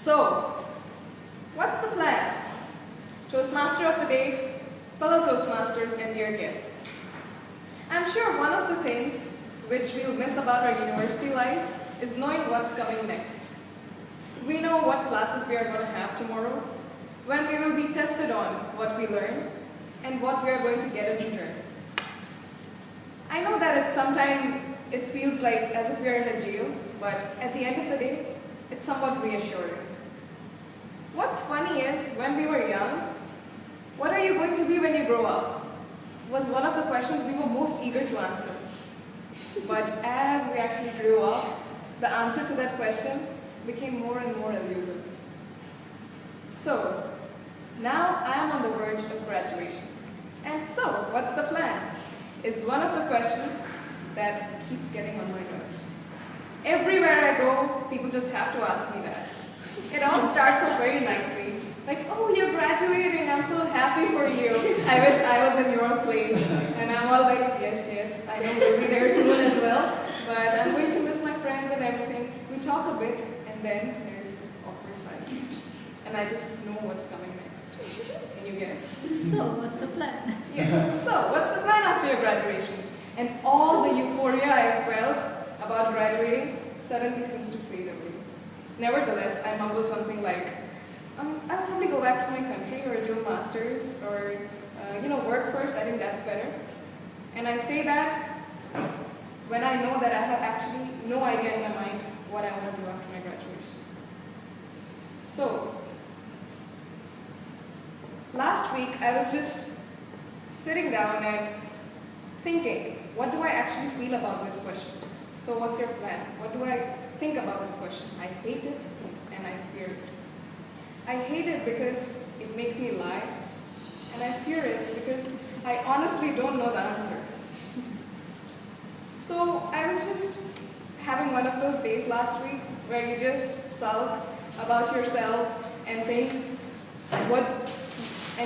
So, what's the plan? Toastmaster of the day, fellow Toastmasters and dear guests. I'm sure one of the things which we'll miss about our university life is knowing what's coming next. We know what classes we are going to have tomorrow, when we will be tested on what we learn, and what we are going to get in return. I know that sometimes it feels like as if we are in a jail, but at the end of the day, it's somewhat reassuring. What's funny is, when we were young, what are you going to be when you grow up? Was one of the questions we were most eager to answer. But as we actually grew up, the answer to that question became more and more elusive. So, now I am on the verge of graduation. And so, what's the plan? It's one of the questions that keeps getting on my nerves. Everywhere I go, people just have to ask me that. It all starts off very nicely. Like, oh, you're graduating, I'm so happy for you. I wish I was in your place. And I'm all like, yes, I know we'll be there soon as well. But I'm going to miss my friends and everything. We talk a bit, and then there's this awkward silence. And I just know what's coming next. Can you guess? So, what's the plan? Yes, so what's the plan after your graduation? And all the euphoria I felt about graduating suddenly seems to fade away. Nevertheless, I mumble something like, I'll probably go back to my country or do a master's or, work first. I think that's better. And I say that when I know that I have actually no idea in my mind what I want to do after my graduation. So, last week I was just sitting down and thinking, what do I actually feel about this question? So what's your plan? What do I think about this question? I hate it and I fear it. I hate it because it makes me lie, and I fear it because I honestly don't know the answer. So I was just having one of those days last week where you just sulk about yourself and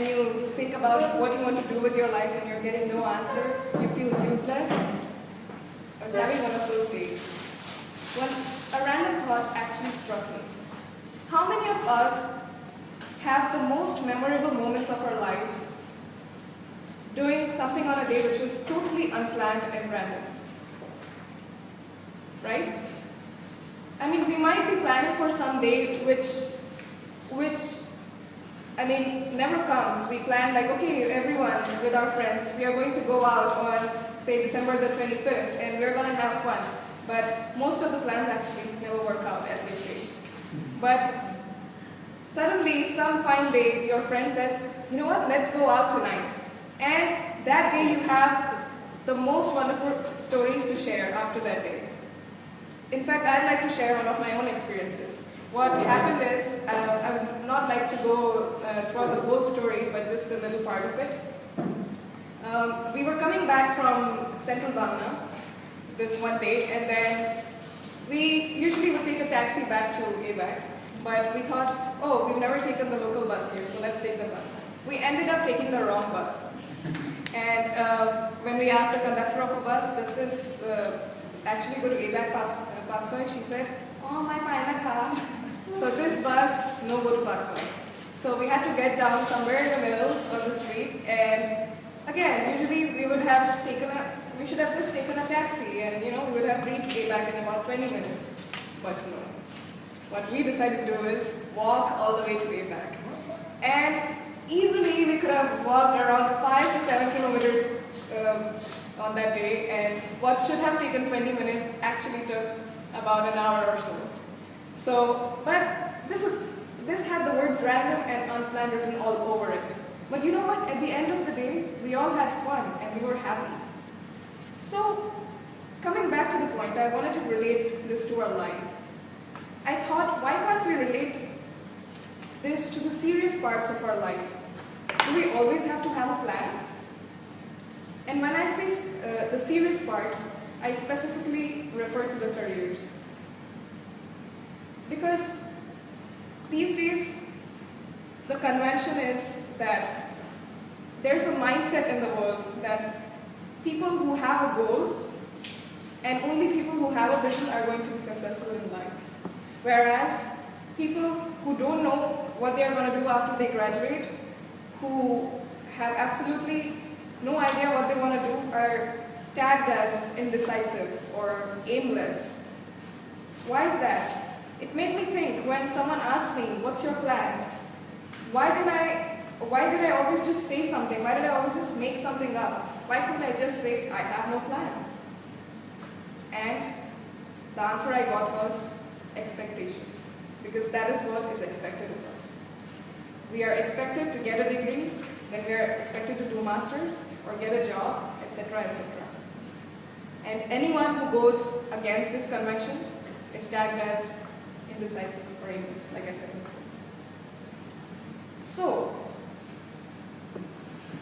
you think about what you want to do with your life and you're getting no answer. You feel useless. I was having one of those days when a random thought actually struck me. How many of us have the most memorable moments of our lives doing something on a day which was totally unplanned and random? Right? I mean, we might be planning for some day which never comes. We plan like, okay, everyone with our friends, we are going to go out on, say, December the 25th, and we're going to have fun. But most of the plans actually never work out, as they say. But suddenly, some fine day, your friend says, you know what, let's go out tonight. And that day you have the most wonderful stories to share after that day. In fact, I'd like to share one of my own experiences. What happened is, I would not like to go throughout the whole story, but just a little part of it. We were coming back from Central Bangna this one day, and then we usually would take a taxi back to ABAC. But we thought, oh, we've never taken the local bus here, so let's take the bus. We ended up taking the wrong bus. And when we asked the conductor of a bus, does this actually go to ABAC Paksoy? She said, oh, my paina ka. So this bus, no go to Paksoy. So we had to get down somewhere in the middle of the street. And again, usually we should have just taken a taxi and, we would have reached ABAC in about 20 minutes. But no. What we decided to do is walk all the way to ABAC. And easily we could have walked around 5 to 7 kilometers on that day, and what should have taken 20 minutes actually took about an hour or so. But this had the words random and unplanned written all over it. But you know what? At the end of the day, we all had fun and we were happy. So, coming back to the point, I wanted to relate this to our life. I thought, why can't we relate this to the serious parts of our life? Do we always have to have a plan? And when I say the serious parts, I specifically refer to the careers. Because these days, the convention is that there's a mindset in the world that people who have a goal and only people who have a vision are going to be successful in life. Whereas people who don't know what they are going to do after they graduate, who have absolutely no idea what they want to do, are tagged as indecisive or aimless. Why is that? It made me think when someone asked me, what's your plan? Why did I always just say something? Why did I always just make something up? Why couldn't I just say, I have no plan? And the answer I got was expectations. Because that is what is expected of us. We are expected to get a degree, then we are expected to do masters, or get a job, etc., etc. And anyone who goes against this convention is tagged as indecisive or aimless, like I said before. So,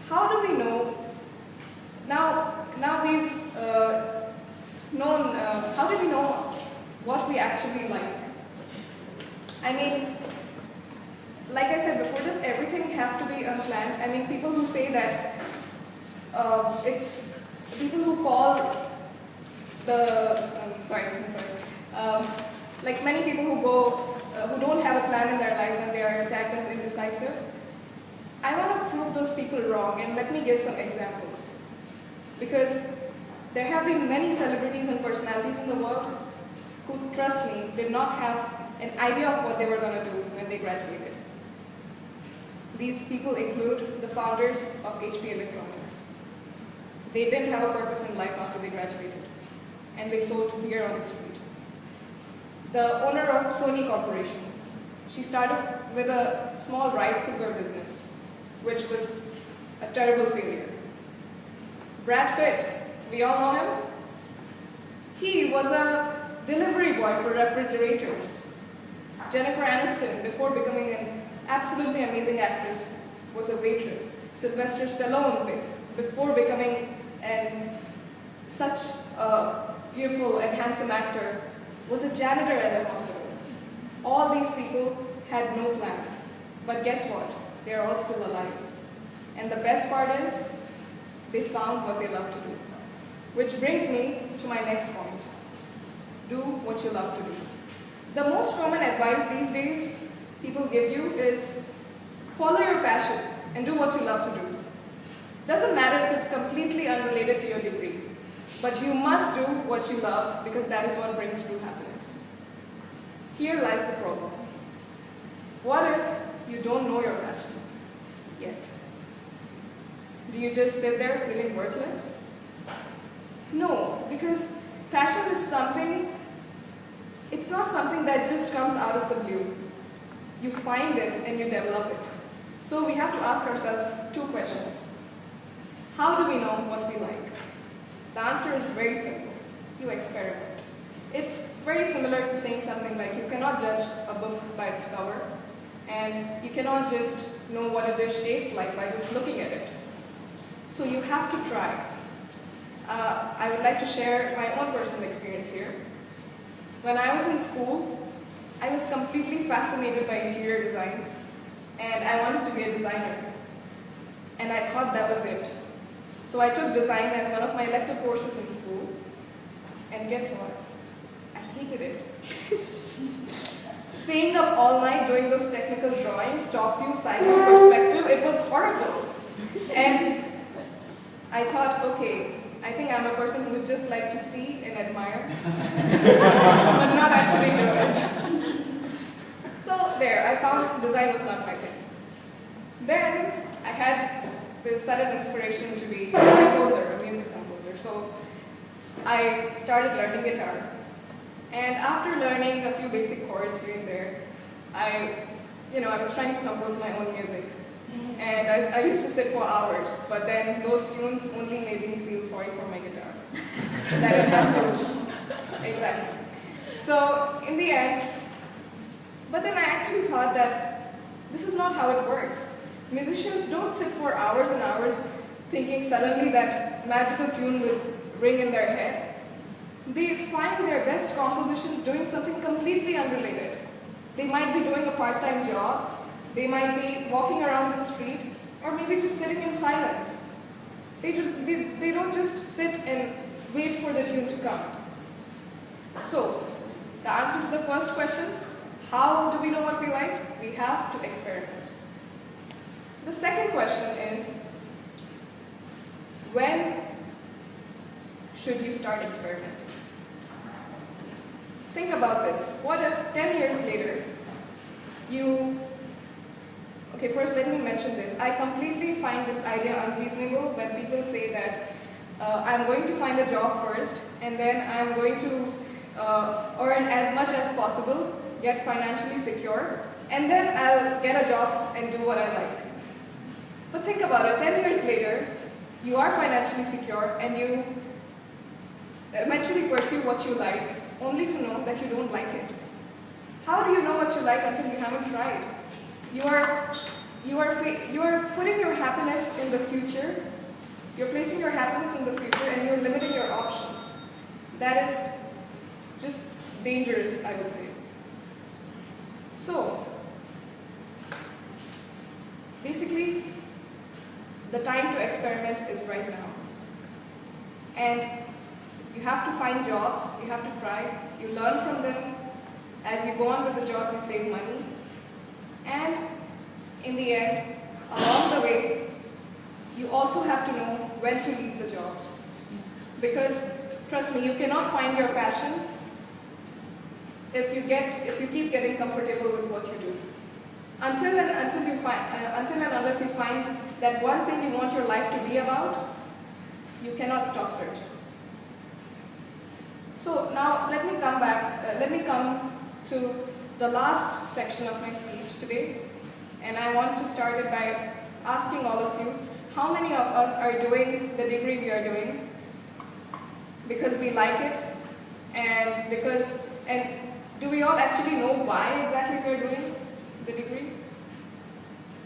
how do we know? Now we've known. How do we know what we actually like? I mean, like I said before, does everything have to be unplanned? I mean, people who say that it's people who call the like many people who go who don't have a plan in their life and they are tagged as indecisive. I want to prove those people wrong, and let me give some examples. Because there have been many celebrities and personalities in the world who, trust me, did not have an idea of what they were going to do when they graduated. These people include the founders of HP Electronics. They didn't have a purpose in life after they graduated, and they sold beer on the street. The owner of Sony Corporation, she started with a small rice cooker business, which was a terrible failure. Brad Pitt, we all know him? He was a delivery boy for refrigerators. Jennifer Aniston, before becoming an absolutely amazing actress, was a waitress. Sylvester Stallone, before becoming such a beautiful and handsome actor, was a janitor at a hospital. All these people had no plan. But guess what? They are all still alive. And the best part is, they found what they love to do. Which brings me to my next point. Do what you love to do. The most common advice these days people give you is follow your passion and do what you love to do. Doesn't matter if it's completely unrelated to your degree, but you must do what you love because that is what brings true happiness. Here lies the problem. What if you don't know your passion yet? Do you just sit there feeling worthless? No, because passion is something, it's not something that just comes out of the blue. You find it and you develop it. So we have to ask ourselves two questions. How do we know what we like? The answer is very simple. You experiment. It's very similar to saying something like you cannot judge a book by its cover, and you cannot just know what a dish tastes like by just looking at it. So you have to try. I would like to share my own personal experience here. When I was in school, I was completely fascinated by interior design, and I wanted to be a designer. And I thought that was it. So I took design as one of my elective courses in school, and guess what? I hated it. Staying up all night doing those technical drawings, top view, side view, perspective, it was horrible. And I thought, okay, I think I'm a person who would just like to see and admire, but not actually do it. So there, I found design was not my thing. Then I had this sudden inspiration to be a composer, a music composer. So I started learning guitar. And after learning a few basic chords here and there, I was trying to compose my own music. And I used to sit for hours, but then those tunes only made me feel sorry for my guitar. That I had to, exactly. So in the end, but then I actually thought that this is not how it works. Musicians don't sit for hours and hours thinking suddenly that magical tune will ring in their head. They find their best compositions doing something completely unrelated. They might be doing a part-time job, they might be walking around the street, or maybe just sitting in silence. They don't just sit and wait for the tune to come. So, the answer to the first question, how do we know what we like? We have to experiment. The second question is, when should you start experimenting? Think about this. What if 10 years later, okay, first let me mention this. I completely find this idea unreasonable when people say that I'm going to find a job first, and then I'm going to earn as much as possible, get financially secure, and then I'll get a job and do what I like. But think about it, 10 years later, you are financially secure and you eventually pursue what you like, only to know that you don't like it. How do you know what you like until you haven't tried? You are putting your happiness in the future, you're placing your happiness in the future, and you're limiting your options. That is just dangerous, I would say. So, basically, the time to experiment is right now. And you have to find jobs, you have to try, you learn from them. As you go on with the jobs, you save money. And in the end, along the way, you also have to know when to leave the jobs. Because, trust me, you cannot find your passion if you keep getting comfortable with what you do. Until and unless you find that one thing you want your life to be about, you cannot stop searching. So now let me come to the last section of my speech today, and I want to start it by asking all of you, how many of us are doing the degree we are doing because we like it, and do we all actually know why exactly we are doing the degree?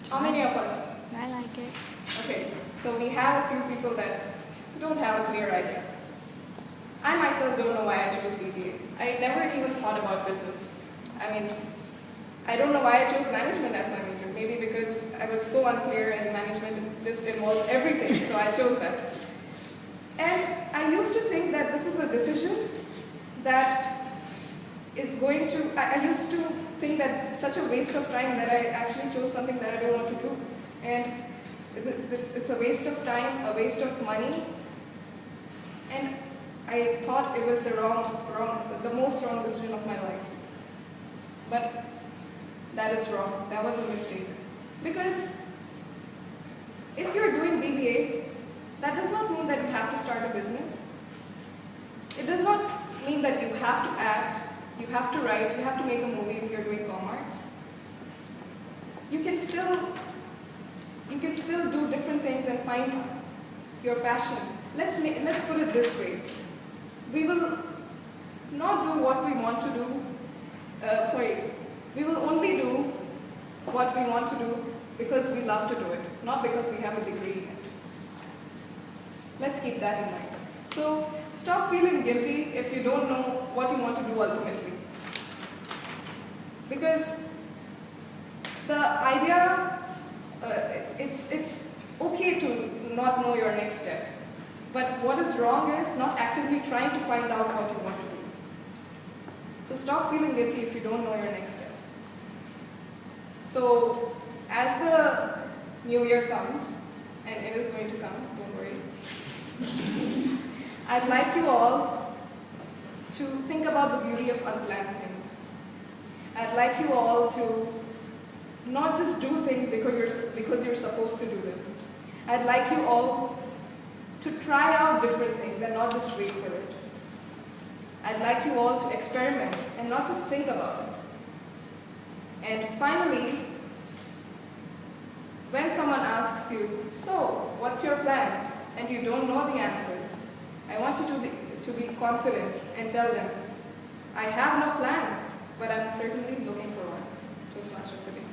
How many of us? I like it. Okay, so we have a few people that don't have a clear idea. I myself don't know why I chose BBA. I never even thought about business. I mean, I don't know why I chose management as my major. Maybe because I was so unclear and management just involves everything, so I chose that. And I used to think that this is a decision that is going to, I used to think that such a waste of time that I actually chose something that I don't want to do. And it's a waste of time, a waste of money, and I thought it was the most wrong decision of my life. But that is wrong. That was a mistake. Because if you're doing BBA, that does not mean that you have to start a business. It does not mean that you have to act, you have to write, you have to make a movie if you're doing commerce. You can still do different things and find your passion. Let's put it this way. We will not do what we want to do, we will only do what we want to do because we love to do it, not because we have a degree in it. Let's keep that in mind. So, stop feeling guilty if you don't know what you want to do ultimately. Because the idea, it's okay to not know your next step. But what is wrong is not actively trying to find out what you want to do. So stop feeling guilty if you don't know your next step. So as the new year comes, and it is going to come, don't worry, I'd like you all to think about the beauty of unplanned things. I'd like you all to not just do things because you're supposed to do them. I'd like you all to try out different things and not just wait for it. I'd like you all to experiment and not just think about it. And finally, when someone asks you, so, what's your plan? And you don't know the answer, I want you to be confident and tell them, I have no plan, but I'm certainly looking for one. Toastmaster of the day.